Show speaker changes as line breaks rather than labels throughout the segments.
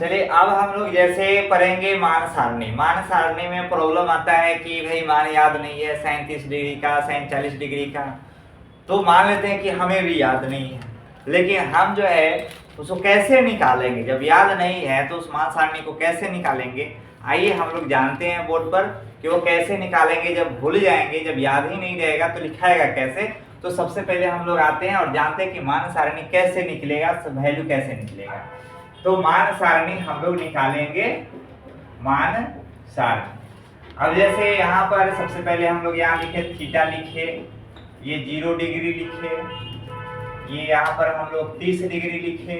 चलिए अब हम लोग जैसे पढ़ेंगे मान सारणी। मान सारणी में प्रॉब्लम आता है कि भाई मान याद नहीं है, साइन 30 डिग्री का, साइन 40 डिग्री का। तो मान लेते हैं कि हमें भी याद नहीं है, लेकिन हम जो है उसको कैसे निकालेंगे। जब याद नहीं है तो उस मान सारणी को कैसे निकालेंगे, आइए हम लोग जानते हैं बोर्ड पर कि वो कैसे निकालेंगे। जब भूल जाएंगे, जब याद ही नहीं रहेगा तो लिखाएगा कैसे। तो सबसे पहले हम लोग आते हैं और जानते हैं कि मान सारणी कैसे निकलेगा, वैल्यू कैसे निकलेगा। तो मान सारणी हम लोग निकालेंगे, मान सारणी। अब जैसे यहाँ पर सबसे पहले हम लोग यहाँ लिखे थीटा लिखे, ये 0 डिग्री लिखे, ये यहाँ पर हम लोग 30 डिग्री लिखे,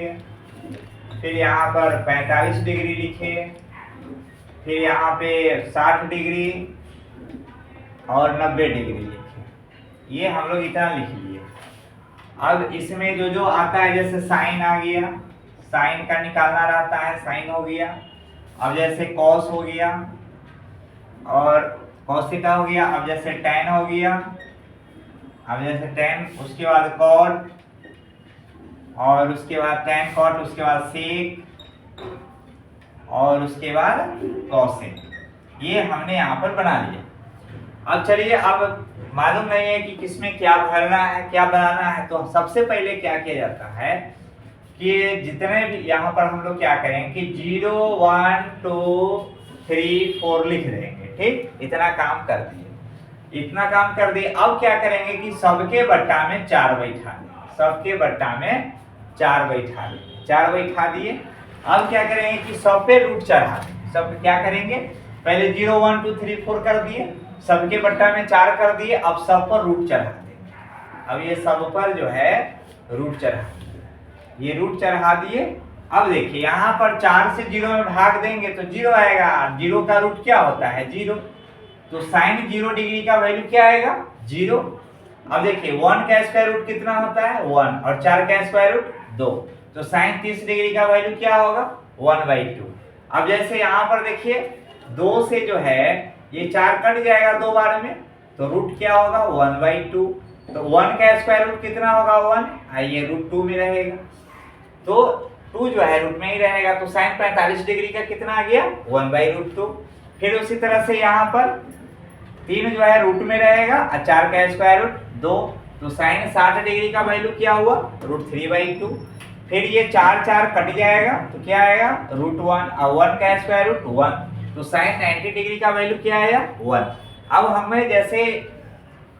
फिर यहाँ पर 45 डिग्री लिखे, फिर यहाँ पे 60 डिग्री और 90 डिग्री लिखे। ये हम लोग इतना लिख लिए। अब इसमें जो जो आता है, जैसे साइन आ गया, साइन का निकालना रहता है, साइन हो गया। अब जैसे कॉस हो गया और कॉस थीटा हो गया। अब जैसे टैन हो गया, अब जैसे टैन, उसके बाद कॉट, और उसके बाद टैन कॉट, उसके बाद सेक, और उसके बाद कॉसेक। ये हमने यहाँ पर बना लिया। अब चलिए, अब मालूम नहीं है कि किसमें क्या भरना है, क्या बनाना है। तो सबसे पहले क्या किया जाता है कि जितने भी यहाँ पर हम लोग क्या करेंगे कि 0 1 2 3 4 लिख देंगे। ठीक, इतना काम कर दिए, इतना काम कर दिए। अब क्या करेंगे कि सबके बट्टा में 4 बैठा दें, सबके बट्टा में 4 बैठा दें, 4 बैठा दिए। अब क्या करेंगे कि सब पे रूट चढ़ा दें। सब क्या करेंगे, पहले 0 1 2 3 4 कर दिए, सबके बट्टा में 4 कर दिए। अब सब पर रूट चढ़ा देंगे। अब ये सब पर जो है रूट चढ़ा, ये रूट चढ़ा दिए। अब देखिए यहाँ पर 4 से 0 में भाग देंगे तो 0 आएगा। 0 का रूट क्या होता है, 0। तो साइन 0 डिग्री का वैल्यू क्या आएगा, 0। अब देखिए 1 का स्क्वायर रूट कितना होता है, 1, और 4 का स्क्वायर रूट 2। तो साइन 30 डिग्री का वैल्यू क्या होगा, 1/2। अब जैसे यहाँ पर देखिए 2 से जो है ये 4 कट जाएगा 2 बार में, तो रूट क्या होगा, 1/2। तो 1 का स्क्वायर रूट कितना होगा, 1, ये रूट 2 में रहेगा। तो 2 जो है रूट में ही रहेगा। तो साइन 45 डिग्री का कितना आ गया, 1/2। फिर उसी तरह से यहाँ पर 3 जो है रूट में रहेगा और 4 का स्क्वायर रूट 2। तो साइन 60 डिग्री का वैल्यू क्या हुआ, √3/2। फिर ये 4 4 कट जाएगा तो क्या आएगा, √1, और 1 का स्क्वायर रूट 1। तो साइन 90 डिग्री का वैल्यू क्या आया, 1। अब हमें जैसे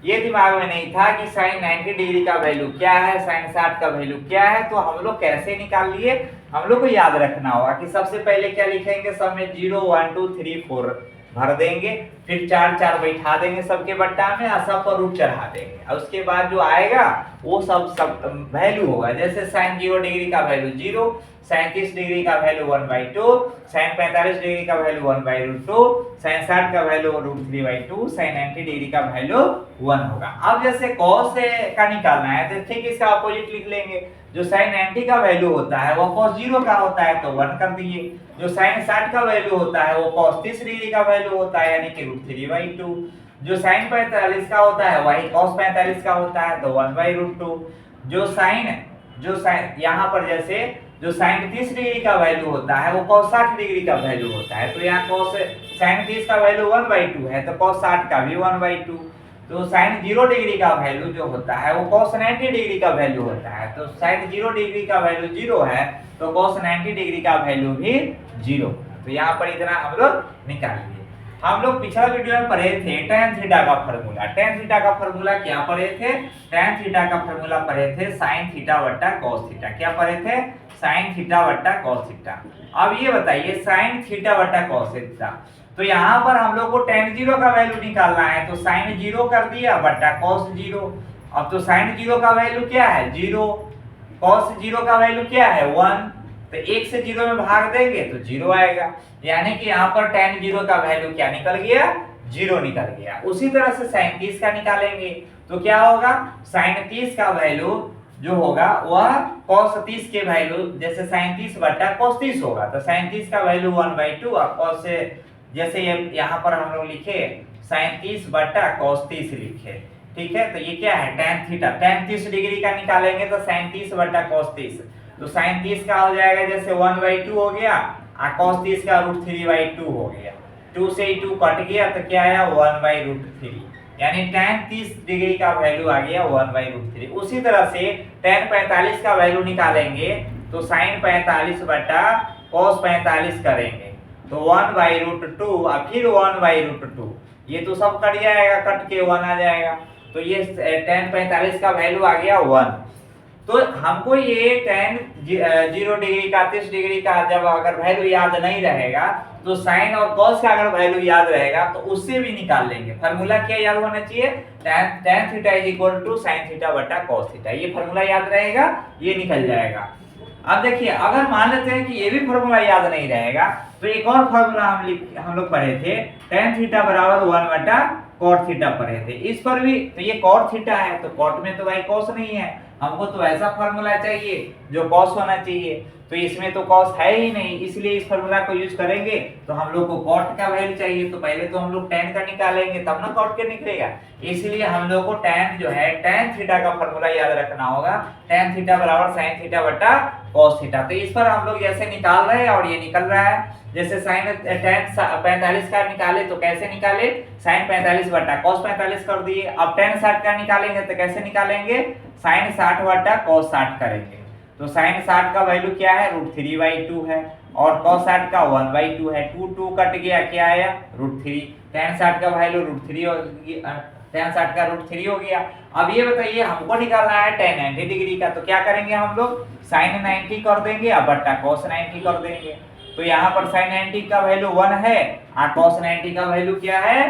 ये दिमाग में नहीं था कि साइन 90 डिग्री का वैल्यू क्या है, साइन 60 का वैल्यू क्या है, तो हम लोग कैसे निकाल लिए। हम लोग को याद रखना होगा कि सबसे पहले क्या लिखेंगे, सब में 0 1 2 3 4 भर देंगे, फिर 4 4 बैठा देंगे सबके बट्टा में, और सब पर रूट चढ़ा देंगे। और उसके बाद जो आएगा वो सब वैल्यू होगा। जैसे साइन 0 डिग्री का वैल्यू 0, साइन 30 डिग्री का वैल्यू 1/2, साइन 45 डिग्री का वैल्यू 1/2, साइन 60 का वैल्यू √3/2, साइन 90 डिग्री का वैल्यू 1 होगा। अब जैसे कॉस का निकालना है तो ठीक इसका अपोजिट लिख लेंगे। जो साइन 90 का वैल्यू होता है वो कॉस 0 का होता है, तो 1 कर दिए। जो साइन 60 का वैल्यू होता है वो कॉस 30 डिग्री का वैल्यू होता है, यानी कि √3/2। जो साइन 45 का होता है वही कॉस 45 का होता है, तो 1/√2। जो साइन यहाँ पर जैसे जो साइन 30 डिग्री का वैल्यू होता है वो कॉस 60 डिग्री का वैल्यू होता है, तो यहाँ कॉस साइन 30 का वैल्यू 1/2 है, तो कॉस 60 का भी 1/2। तो साइन 0 डिग्री का वैल्यू जो होता है वो कॉस 90 डिग्री का वैल्यू होता है। तो साइन 0 डिग्री का वैल्यू 0 है, तो कॉस 90 डिग्री का वैल्यू भी 0। तो यहाँ पर इतना हम लोग निकाल लिए। हम लोग पिछला वीडियो में पढ़े थे tan थीटा का फार्मूला। tan थीटा का फार्मूला क्या पढ़े थे, tan थीटा का फार्मूला पढ़े थे sin थीटा बट्टा cos थीटा। क्या पढ़े थे, sin थीटा बट्टा cos थीटा। अब ये बताइए sin थीटा बट्टा cos थीटा, तो यहाँ पर हम लोग को tan 0 का वैल्यू निकालना है, तो sin 0 कर दिया बट्टा cos 0। अब तो sin 0 का वैल्यू क्या है, 0, cos 0 का वैल्यू क्या है, 1। तो 1 से 0 में भाग देंगे तो 0 आएगा, यानी कि यहाँ पर tan 0 का वैल्यू क्या निकल गया, 0 निकल गया। उसी तरह से sin 30 का निकालेंगे तो क्या होगा, sin 30 का वैल्यू जो होगा वह cos 30 के वैल्यू, जैसे sin 30 बट्टा cos 30 होगा, तो sin 30 का वैल्यू 1/2, और cos से जैसे ये यहाँ पर हम लोग लिखे sin 30 बट्टा cos 30 लिखे, ठीक है, तो ये क्या है tan थीटा, tan 30 डिग्री का निकालेंगे तो sin 30 बटा cos 30, तो sin 30 का हो जाएगा जैसे 1/2 हो गया और cos 30 का √3/2 हो गया, 2 से 2 कट गया तो क्या आया 1/√3, यानी tan 30 डिग्री का वैल्यू आ गया 1/√3। उसी तरह से tan 45 का वैल्यू निकालेंगे तो sin 45 बटा cos 45 करेंगे तो 1/√2 और फिर 1/√2, ये तो सब कट जाएगा, कट के 1 आ जाएगा, तो ये tan 45 का वैल्यू आ गया 1। तो हमको ये tan 0 डिग्री का 30 डिग्री का जब अगर वैल्यू याद नहीं रहेगा तो sin और cos का अगर वैल्यू याद रहेगा तो उससे भी निकाल लेंगे। फार्मूला क्या याद होना चाहिए, tan theta is equal to sin theta बटा cos थीटा, ये फार्मूला याद रहेगा, ये निकल जाएगा। अब देखिए अगर मान लेते हैं कि ये भी फार्मूला याद नहीं रहेगा तो एक और फार्मूला हम लोग पढ़े थे, tan थीटा बराबर 1 बटा cot थीटा पढ़े थे, इस पर भी तो ये cot थीटा है तो cot में तो भाई cos नहीं है, हमको तो ऐसा फार्मूला चाहिए जो cos होना चाहिए, तो इसमें तो cos है ही नहीं, इसलिए इस फार्मूला को यूज करेंगे। तो हम लोग को cot का वैल्यू चाहिए तो पहले तो हम लोग tan का निकालेंगे तब ना cot के निकलेगा, इसलिए हम लोग को tan जो है tan थीटा का फार्मूला याद रखना होगा, tan थीटा बराबर sin थीटा बटा cos थीटा। तो इस पर हम लोग जैसे निकाल रहे हैं और ये निकल रहा है, जैसे sin tan 45 का निकाले तो कैसे निकाले, sin 45 बटा cos 45 कर दिए। अब tan 60 का निकालेंगे तो कैसे निकालेंगे, sin 60 बटा cos 60 करेंगे, तो sin 60 का वैल्यू क्या है √3/2 है और cos 60 का 1/2 है, 2 कट गया क्या आया √3, tan 60 का वैल्यू √3 हो गया, tan 60 का √3 हो गया। अब ये बताइए हमको निकालना है tan 90 डिग्री का, तो क्या करेंगे हम लोग sin 90 कर देंगे और बटा cos 90 कर देंगे, तो यहाँ पर sin 90 का वैल्यू 1 है और cos 90 का वैल्यू क्या है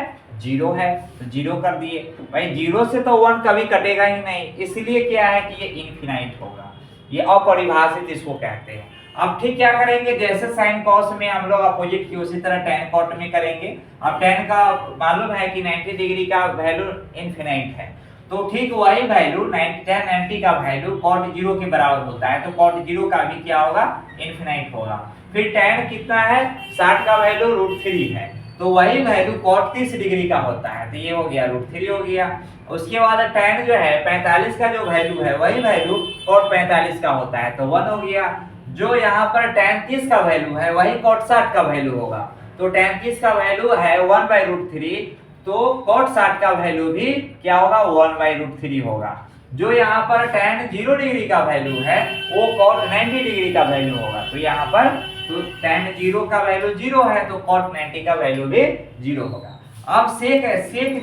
0 है, तो 0 कर दिए। भाई 0 से तो 1 कभी कटेगा ही नहीं, इसलिए क्या है कि ये इनफिनाइट होगा, ये अपरिभाषित इसको कहते हैं। अब ठीक क्या करेंगे, जैसे sin cos में हम लोग अपोजिट की उसी तरह tan cot में करेंगे। अब tan का मालूम है कि 90 डिग्री का वैल्यू इनफिनाइट है, तो ठीक वही वैल्यू tan 90 का वैल्यू cot 0 के बराबर होता है, तो cot 0 का भी क्या होगा इनफिनाइट होगा। फिर tan कितना है 60 का वैल्यू √3 है, तो वही वैल्यू cot 30 डिग्री का होता है, तो ये हो गया √3 हो गया। उसके बाद tan जो है 45 का जो वैल्यू है वही वैल्यू cot 45 का होता है, तो 1 हो गया। जो यहाँ पर tan 30 का वैल्यू है वही cot 60 का वैल्यू होगा, तो tan 30 का वैल्यू है 1/√3, तो cot 60 का वैल्यू भी क्या होगा 1/√3 होगा। जो यहाँ पर tan 0 डिग्री का वैल्यू है वो cot 90 डिग्री का वैल्यू होगा, तो यहाँ पर तो tan 0 का वैल्यू 0 है तो cot 90 का वैल्यू भी 0 होगा। अब sec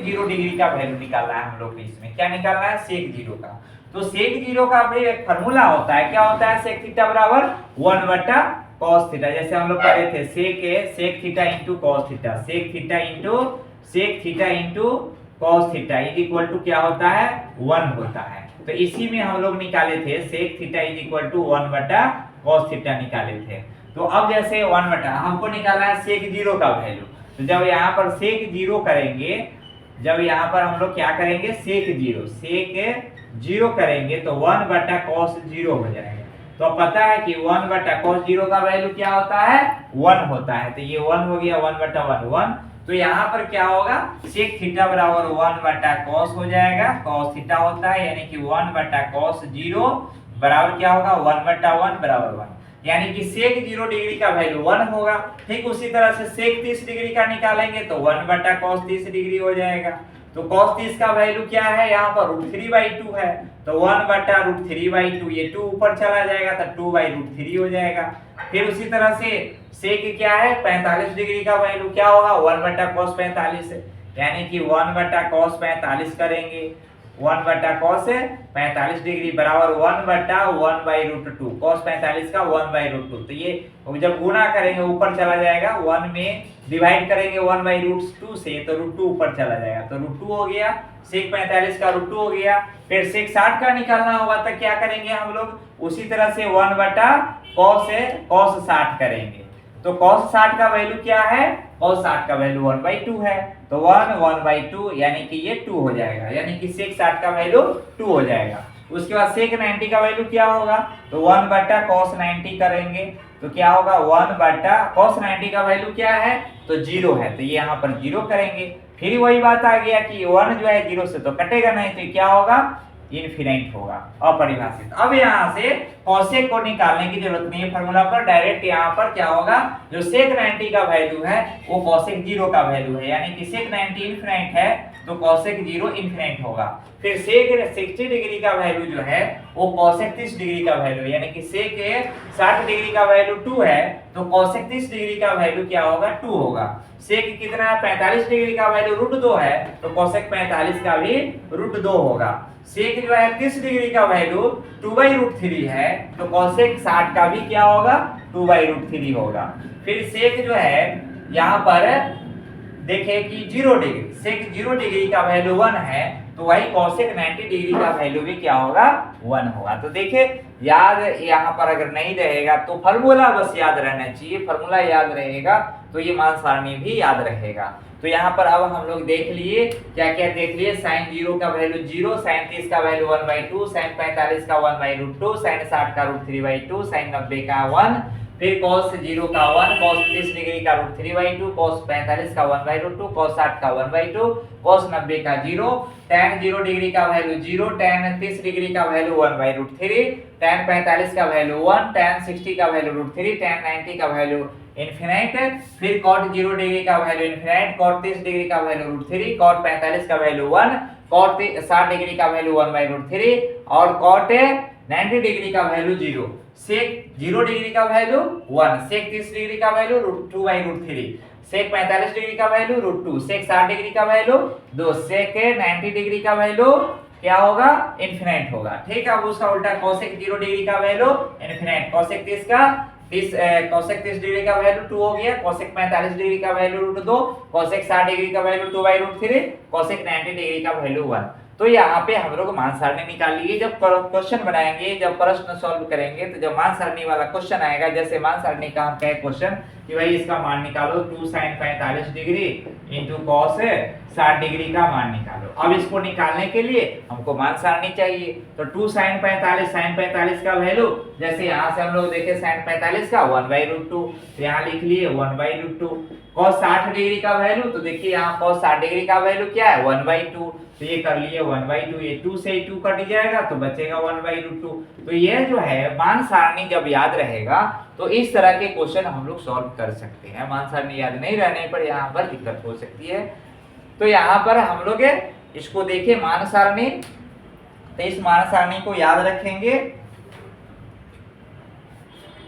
0 डिग्री का वैल्यू निकालना है हम लोग को, इसमें क्या निकालना है sec 0 का, तो sec 0 का भी एक फार्मूला होता है, क्या होता है sec थीटा बराबर 1 बटा cos थीटा, जैसे हम लोग पढ़े थे sec theta into cos theta, sec theta into cos theta is equal to क्या होता है 1 होता है, तो इसी में हम लोग निकाले थे sec theta is equal to 1 बटा cos थीटा निकाले थे। तो अब जैसे 1 बटा हमको निकालना है sec 0 का वैल्यू, तो जब यहाँ पर sec 0 करेंगे, जब यहाँ पर हम लोग क्या करेंगे sec 0 करेंगे तो 1 बटा cos 0 हो जाएगा। तो अब पता है कि 1 बटा cos 0 का वैल्यू क्या होता है 1 होता है, तो ये 1 हो गया 1 बटा 1, तो यहाँ पर क्या होगा sec थीटा बराबर 1 बटा cos हो जाएगा, cos थीटा होता है यानी कि 1 बटा cos 0 बराबर क्या होगा 1 बटा 1 बराबर 1, यानी कि sec 0 डिग्री का वैल्यू 1 होगा। ठीक उसी तरह से sec 30 डिग्री का निकालेंगे तो 1 बटा cos 30 डिग्री हो जाएगा, तो cos 30 का वैल्यू क्या है यहाँ पर √3/2 है, तो 1 बटा √3/2, ये 2 ऊपर चला जाएगा तो 2/√3 हो जाएगा। फिर उसी तरह से sec क्या है 45 डिग्री का वैल्यू क्या होगा 1 बटा cos 45, यानी कि 1 बटा cos 45 करेंगे, 1 बटा cos 45 डिग्री बराबर 1 बटा 1/√2, cos 45 का 1/√2, तो ये जब गुना करेंगे ऊपर चला जाएगा, 1 में डिवाइड करेंगे 1/√2 से तो √2 ऊपर चला जाएगा, तो √2 हो गया, sec 45 का √2 हो गया। फिर sec 60 का निकालना होगा तो क्या करेंगे हम लोग उसी तरह से 1 बटा cos 60 करेंगे, तो cos 60 का वैल्यू क्या है cos 60 का वैल्यू 1/2 है, तो 1/2 यानी कि ये 2 हो जाएगा, यानी कि sec 60 का वैल्यू 2 हो जाएगा। उसके बाद sec 90 का वैल्यू क्या होगा, तो 1 बटा cos 90 करेंगे तो क्या होगा 1 बटा cos 90 का वैल्यू क्या है तो 0 है, तो ये यहाँ पर 0 करेंगे। फिर वही बात आ गया कि 1 जो है 0 से तो कटेगा नहीं, तो क्या होगा, इनफिनिट होगा, अपरिभाषित। अब यहाँ से कॉसेक को निकालने की जरूरत नहीं है फॉर्मूला पर, डायरेक्ट यहाँ पर क्या होगा, जो सेक 90 का वैल्यू है वो कॉसेक 0 का वैल्यू है, यानी कि सेक 90 इनफिनिट है तो कॉसेक 0 इनफिनिट होगा। फिर सेक 60 डिग्री का वैल्यू जो है वो कॉसेक 30 डिग्री का वैल्यू, यानी कि सेक 60 डिग्री का वैल्यू 2 है तो कॉसेक 30 डिग्री का वैल्यू क्या होगा, 2 होगा। सेक कितना है, 45 डिग्री का वैल्यू √2 है तो कॉसेक 45 का भी √2 होगा। सेक जो है 30 डिग्री का वैल्यू 2/√3 है तो कॉसेक 60 का भी क्या होगा, 2/√3 होगा। फिर सेक जो है यहाँ पर देखे कि 0 डिग्री, सेक 0 डिग्री का वैल्यू 1 है तो वही कॉसेक 90 डिग्री का वैल्यू भी क्या होगा, 1 होगा। तो देखिए याद यहाँ पर अगर नहीं रहेगा तो फॉर्मूला बस याद रहना चाहिए, फॉर्मूला याद रहेगा तो ये मान सारणी भी याद रहेगा। तो यहाँ पर अब हम लोग देख लिए, क्या क्या देख लिए, साइन 0 का वैल्यू 0, साइन 30 का वैल्यू 1/2, साइन 45 का 1/√2, साइन 60 का √3/2, साइन 90 का 1, फिर cos 0 का 1, cos 30 डिग्री का √3/2, cos 45 का 1/√2, cos 60 का 1/2, cos 90 का 0, tan 0 डिग्री का वैल्यू 0, tan 30 डिग्री का वैल्यू 1/√3, tan 45 का वैल्यू 1, tan 60 का वैल्यू √3, tan 90 का वैल्यू इनफिनिट, फिर cot 0 डिग्री का वैल्यू इनफिनिट, cot 30 डिग्री का वैल्यू √3, cot 45 का वैल्यू 1, cot 60 डिग्री का वैल्यू 1/√3 और cot 90 डिग्री का वैल्यू 0, सेक 0 डिग्री का वैल्यू 1, सेक 30 डिग्री का वैल्यू 2/√3, सेक 45 डिग्री का वैल्यू √2, सेक 60 डिग्री का वैल्यू 2, सेक 90 डिग्री का वैल्यू क्या होगा, इनफिनिट होगा। ठीक है, अब उसका उल्टा cosec 0 डिग्री का वैल्यू इनफिनिट, cosec 30 का cosec 30 डिग्री का वैल्यू 2 हो गया, cosec 45 डिग्री का वैल्यू √2, cosec 60 डिग्री का वैल्यू 2/√3, cosec 90 डिग्री का वैल्यू 1। तो यहाँ पे हम लोग मान सारणी निकाल लिए। जब क्वेश्चन बनाएंगे, जब प्रश्न सॉल्व करेंगे तो जब मान सारणी वाला क्वेश्चन आएगा, जैसे मान सारणी का हम कहे क्वेश्चन कि भाई इसका मान निकालो 2 sin 45 degree into cos 60 degree का मान निकालो। अब इसको निकालने के लिए हमको मान सारणी चाहिए, तो 2 sin 45 का वैल्यू, जैसे यहाँ से हम लोग देखे sin 45 का 1/√2, तो यहाँ लिख लिए 1/√2, cos 60 डिग्री का वैल्यू, तो देखिए यहाँ cos 60 डिग्री का वैल्यू क्या है, 1/2, तो ये कर लिए 1/2, ये 2 से 2 कट जाएगा तो बचेगा 1/√2। तो ये जो है मान सारणी जब याद रहेगा तो इस तरह के क्वेश्चन हम लोग सॉल्व कर सकते हैं। मान सारणी याद नहीं रहने पर यहाँ पर दिक्कत हो सकती है। तो यहाँ पर हम लोग इसको देखिए मान सारणी, तो इस मान सारणी को याद रखेंगे